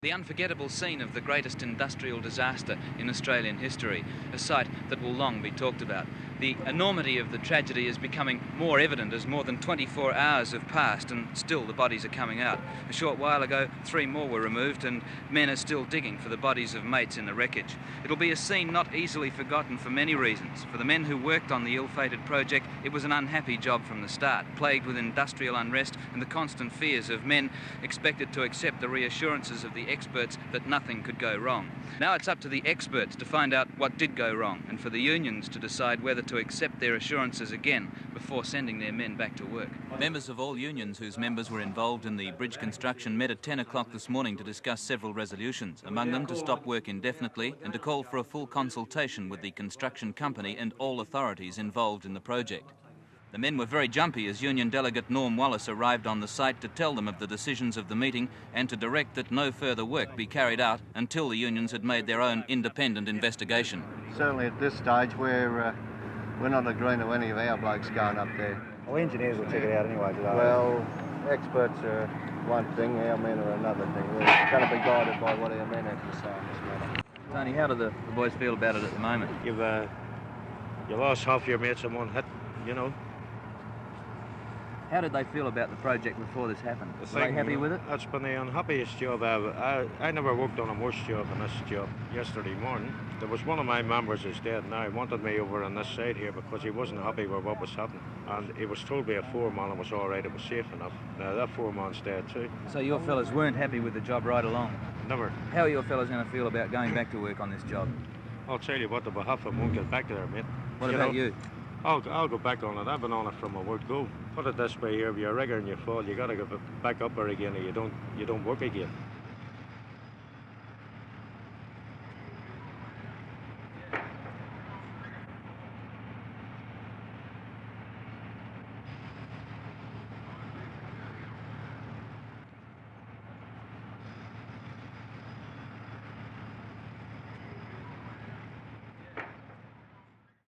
The unforgettable scene of the greatest industrial disaster in Australian history, a sight that will long be talked about. The enormity of the tragedy is becoming more evident as more than 24 hours have passed and still the bodies are coming out. A short while ago, 3 more were removed and men are still digging for the bodies of mates in the wreckage. It'll be a scene not easily forgotten for many reasons. For the men who worked on the ill-fated project, it was an unhappy job from the start, plagued with industrial unrest and the constant fears of men expected to accept the reassurances of the experts that nothing could go wrong. Now it's up to the experts to find out what did go wrong and for the unions to decide whether to accept their assurances again before sending their men back to work. Members of all unions whose members were involved in the bridge construction met at 10 o'clock this morning to discuss several resolutions, among them to stop work indefinitely and to call for a full consultation with the construction company and all authorities involved in the project. The men were very jumpy as Union Delegate Norm Wallace arrived on the site to tell them of the decisions of the meeting and to direct that no further work be carried out until the unions had made their own independent investigation. Certainly at this stage we're not agreeing to any of our blokes going up there. Well, engineers will check it out anyway today. Well, experts are one thing, our men are another thing. We're going to be guided by what our men have to say on this matter. Tony, how do the boys feel about it at the moment? You've you lost half your mates in one hit, you know. How did they feel about the project before this happened? Were they happy with it? It's been the unhappiest job ever. I never worked on a worse job than this job yesterday morning. There was one of my members who's dead now, wanted me over on this side here because he wasn't happy with what was happening. And he was told by a foreman it was all right, it was safe enough. Now that foreman's dead too. So your fellas weren't happy with the job right along? Never. How are your fellas going to feel about going back to work on this job? I'll tell you what, the behalf of them won't get back there, mate. What about you? I'll go back on it. I've been on it from a word go. Put it this way here, if you're a rigger and you fall, you got to go back up there again or you don't work again.